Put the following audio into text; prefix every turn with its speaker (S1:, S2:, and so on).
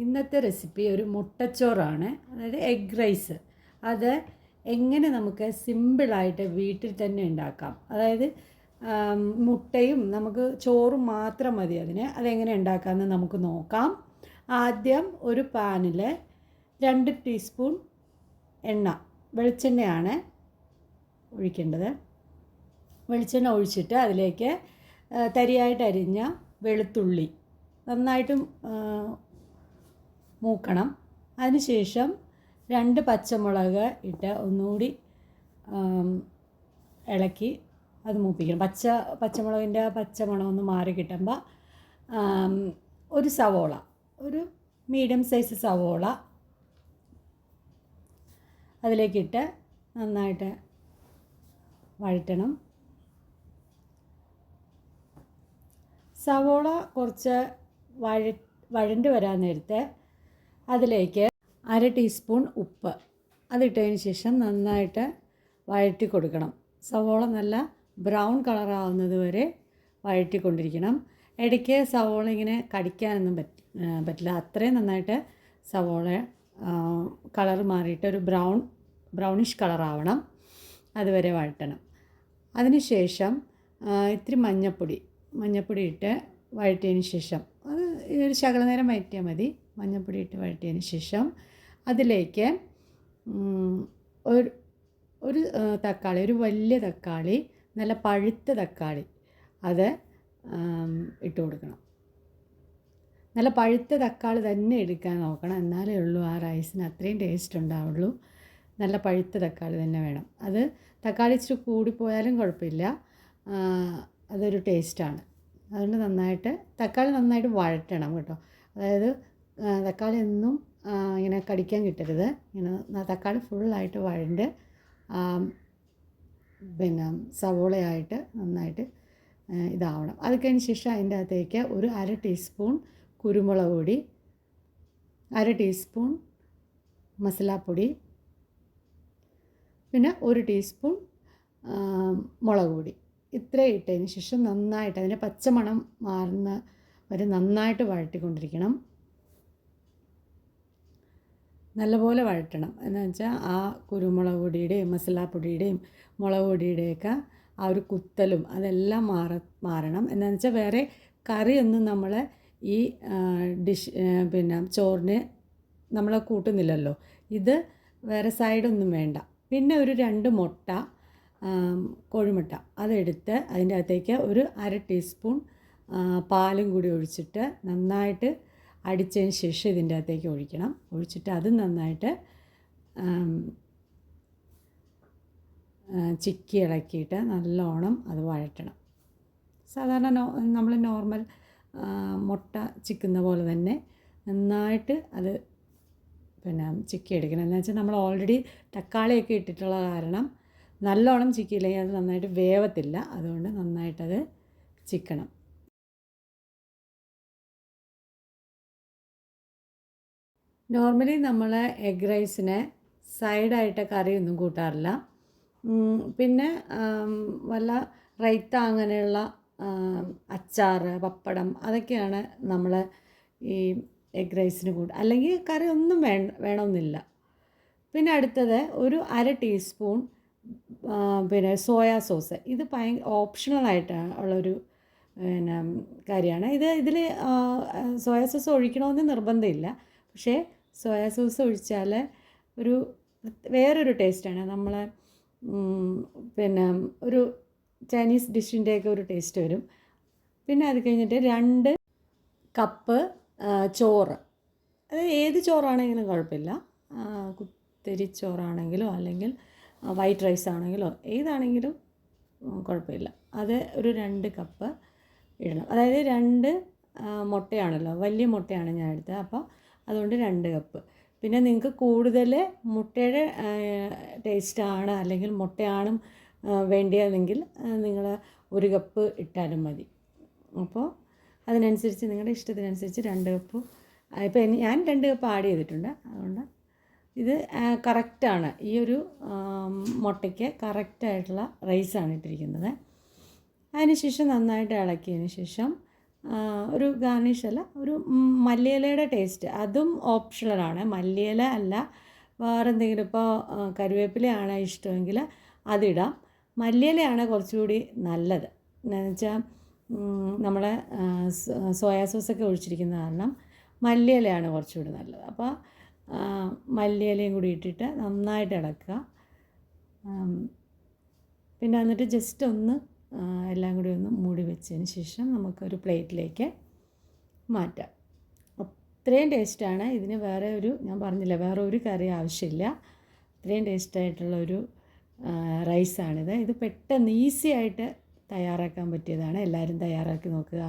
S1: ഇന്നത്തെ റെസിപ്പി ഒരു മുട്ടച്ചോറാണ്, അതായത് എഗ് റൈസ്. അത് എങ്ങനെ നമുക്ക് സിമ്പിളായിട്ട് വീട്ടിൽ തന്നെ ഉണ്ടാക്കാം. അതായത് മുട്ടയും നമുക്ക് ചോറും മാത്രം മതി അതിന്. അതെങ്ങനെ ഉണ്ടാക്കാമെന്ന് നമുക്ക് നോക്കാം. ആദ്യം ഒരു പാനിൽ 2 ടീസ്പൂൺ എണ്ണ, വെളിച്ചെണ്ണയാണ് ഒഴിക്കേണ്ടത്. വെളിച്ചെണ്ണ ഒഴിച്ചിട്ട് അതിലേക്ക് തരിയായിട്ട് അരിഞ്ഞ വെളുത്തുള്ളി നന്നായിട്ടും മൂക്കണം. അതിനുശേഷം 2 പച്ചമുളക് ഇട്ട് ഒന്നുകൂടി ഇളക്കി അത് മൂപ്പിക്കണം. പച്ചമുളകിൻ്റെ പച്ചമണം ഒന്ന് മാറി കിട്ടുമ്പോൾ ഒരു സവോള, ഒരു മീഡിയം സൈസ് സവോള അതിലേക്കിട്ട് നന്നായിട്ട് വഴറ്റണം. സവോള കുറച്ച് വഴണ്ട് വരാൻ നേരത്തെ അതിലേക്ക് 1/2 ടീസ്പൂൺ ഉപ്പ് അതിട്ടതിന് ശേഷം നന്നായിട്ട് വഴറ്റി കൊടുക്കണം. സവോള നല്ല ബ്രൗൺ കളറാവുന്നത് വരെ വഴറ്റിക്കൊണ്ടിരിക്കണം. ഇടയ്ക്ക് സവോള ഇങ്ങനെ കടിക്കാനൊന്നും പറ്റില്ല. അത്രയും നന്നായിട്ട് സവോള കളർ മാറിയിട്ട് ഒരു ബ്രൗണിഷ് കളറാവണം, അതുവരെ വഴറ്റണം. അതിനുശേഷം ഇത്തിരി മഞ്ഞൾപ്പൊടി ഇട്ട് വഴറ്റിയതിന് ശേഷം അത് ഒരു ശകലനേരം വഴറ്റിയാൽ മതി. മഞ്ഞൾപ്പൊടി ഇട്ട് വഴറ്റിയതിന് ശേഷം അതിലേക്ക് ഒരു തക്കാളി, ഒരു വലിയ തക്കാളി, നല്ല പഴുത്ത തക്കാളി അത് ഇട്ട് കൊടുക്കണം. നല്ല പഴുത്ത തക്കാളി തന്നെ എടുക്കാൻ നോക്കണം, എന്നാലേ ഉള്ളൂ ആ റൈസിന് അത്രയും ടേസ്റ്റ് ഉണ്ടാവുള്ളൂ. നല്ല പഴുത്ത തക്കാളി തന്നെ വേണം. അത് തക്കാളി ഇച്ചിരി കൂടിപ്പോയാലും കുഴപ്പമില്ല, അതൊരു ടേസ്റ്റാണ്. അതുകൊണ്ട് തക്കാളി നന്നായിട്ട് വഴറ്റണം കേട്ടോ. അതായത് തക്കാളി ഒന്നും ഇങ്ങനെ കടിക്കാൻ കിട്ടരുത്. ഇങ്ങനെ തക്കാളി ഫുള്ളായിട്ട് വഴണ്ട് പിന്നെ സവോളയായിട്ട് നന്നായിട്ട് ഇതാവണം. അത് കഴിഞ്ഞ ശേഷം അതിൻ്റെ അകത്തേക്ക് ഒരു 1/2 ടീസ്പൂൺ കുരുമുളക് പൊടി, 1/2 ടീസ്പൂൺ മസാലപ്പൊടി, പിന്നെ 1 ടീസ്പൂൺ മുളക് പൊടി, ഇത്രയും ഇട്ടതിന് ശേഷം നന്നായിട്ട് അതിൻ്റെ പച്ചമണം മാറുന്ന വരെ നന്നായിട്ട് വഴറ്റിക്കൊണ്ടിരിക്കണം. നല്ലപോലെ വഴറ്റണം. എന്താണെന്ന് വെച്ചാൽ ആ കുരുമുളക് പൊടിയുടെയും മസാലപ്പൊടിയുടെയും മുളക് പൊടിയുടെയൊക്കെ ആ ഒരു കുത്തലും അതെല്ലാം മാറണം. എന്താണെന്ന് വെച്ചാൽ വേറെ കറിയൊന്നും നമ്മൾ ഈ പിന്നെ ചോറിന് നമ്മൾ കൂട്ടുന്നില്ലല്ലോ. ഇത് വേറെ സൈഡൊന്നും വേണ്ട. പിന്നെ ഒരു 2 മുട്ട, കോഴിമുട്ട അതെടുത്ത് അതിൻ്റെ അകത്തേക്ക് ഒരു 1/2 ടീസ്പൂൺ പാലും കൂടി ഒഴിച്ചിട്ട് നന്നായിട്ട് അടിച്ചതിന് ശേഷം ഇതിൻ്റെ അകത്തേക്ക് ഒഴിച്ചിട്ട് അത് നന്നായിട്ട് ചിക്കി ഇളക്കിയിട്ട് നല്ലോണം അത് വഴറ്റണം. സാധാരണ നമ്മൾ നോർമൽ മുട്ട ചിക്കുന്ന പോലെ തന്നെ നന്നായിട്ട് അത് പിന്നെ ചിക്കി എടുക്കണം. എന്ന് വെച്ചാൽ നമ്മൾ ഓൾറെഡി തക്കാളിയൊക്കെ ഇട്ടിട്ടുള്ള കാരണം നല്ലോണം ചിക്കിയില്ലെങ്കിൽ അത് നന്നായിട്ട് വേവത്തില്ല. അതുകൊണ്ട് നന്നായിട്ടത് ചിക്കണം. നോർമലി നമ്മൾ എഗ് റൈസിന് സൈഡായിട്ട് കറിയൊന്നും കൂട്ടാറില്ല. പിന്നെ വല്ല റൈത്ത അങ്ങനെയുള്ള അച്ചാർ, പപ്പടം അതൊക്കെയാണ് നമ്മൾ ഈ എഗ് റൈസിന് അല്ലെങ്കിൽ കറി ഒന്നും വേണമെന്നില്ല. പിന്നെ അടുത്തത് ഒരു 1/2 ടീസ്പൂൺ പിന്നെ സോയാ സോസ്. ഇത് ഓപ്ഷണലായിട്ട് ഉള്ളൊരു പിന്നെ കാര്യമാണ്. ഇതിൽ സോയാ സോസ് ഒഴിക്കണമെന്ന് നിർബന്ധമില്ല. പക്ഷേ സോയാ സോസ് ഒഴിച്ചാൽ വേറൊരു ടേസ്റ്റാണ്. നമ്മൾ പിന്നെ ഒരു ചൈനീസ് ഡിഷിൻ്റെയൊക്കെ ഒരു ടേസ്റ്റ് വരും. പിന്നെ അത് കഴിഞ്ഞിട്ട് 2 കപ്പ് ചോറ്, അത് ഏത് ചോറാണെങ്കിലും കുഴപ്പമില്ല. കുത്തരി ചോറാണെങ്കിലോ അല്ലെങ്കിൽ വൈറ്റ് റൈസ് ആണെങ്കിലോ ഏതാണെങ്കിലും കുഴപ്പമില്ല. അത് ഒരു 2 കപ്പ് ഇടണം. അതായത് 2 മുട്ടയാണല്ലോ, വലിയ മുട്ടയാണ് ഞാൻ എടുത്തത്, അപ്പോൾ അതുകൊണ്ട് 2 കപ്പ്. പിന്നെ നിങ്ങൾക്ക് കൂടുതൽ മുട്ടയുടെ ടേസ്റ്റാണ് അല്ലെങ്കിൽ മുട്ടയാണ് വേണ്ടിയതെങ്കിൽ നിങ്ങൾ 1 കപ്പ് ഇട്ടാലും മതി. അപ്പോൾ അതിനനുസരിച്ച് നിങ്ങളുടെ ഇഷ്ടത്തിനനുസരിച്ച് 2 കപ്പ്. ഇപ്പോൾ ഞാൻ 2 കപ്പ് ആഡ് ചെയ്തിട്ടുണ്ട്. അതുകൊണ്ട് ഇത് കറക്റ്റാണ്. ഈ ഒരു മുട്ടയ്ക്ക് കറക്റ്റായിട്ടുള്ള റൈസാണ് ഇട്ടിരിക്കുന്നത്. അതിനുശേഷം നന്നായിട്ട് ഇളക്കിയതിന് ശേഷം ഒരു ഗാർണിഷല്ല, ഒരു മല്ലിയിലയുടെ ടേസ്റ്റ് അതും ഓപ്ഷണലാണ്. മല്ലിയില അല്ല, വേറെ എന്തെങ്കിലും ഇപ്പോൾ കറിവേപ്പിലയാണ് ഇഷ്ടമെങ്കിൽ അതിടാം. മല്ലിയിലയാണ് കുറച്ചുകൂടി നല്ലത്. എന്താണെന്ന് വെച്ചാൽ നമ്മളെ സോയാ സോസൊക്കെ ഒഴിച്ചിരിക്കുന്ന കാരണം മല്ലിയിലയാണ് കുറച്ചുകൂടി നല്ലത്. അപ്പോൾ മല്ലിയിലയും കൂടി ഇട്ടിട്ട് നന്നായിട്ട് ഇളക്കുക. പിന്നെ എന്നിട്ട് ജസ്റ്റ് ഒന്ന് എല്ലാം കൂടി ഒന്ന് മൂടി വെച്ചതിന് ശേഷം നമുക്കൊരു പ്ലേറ്റിലേക്ക് മാറ്റാം. അത്രയും ടേസ്റ്റാണ് ഇതിന്. വേറെ ഒരു, ഞാൻ പറഞ്ഞില്ല, വേറെ ഒരു കറി ആവശ്യമില്ല. അത്രയും ടേസ്റ്റായിട്ടുള്ളൊരു റൈസാണിത്. ഇത് പെട്ടെന്ന് ഈസി ആയിട്ട് തയ്യാറാക്കാൻ പറ്റിയതാണ്. എല്ലാവരും തയ്യാറാക്കി നോക്കുക.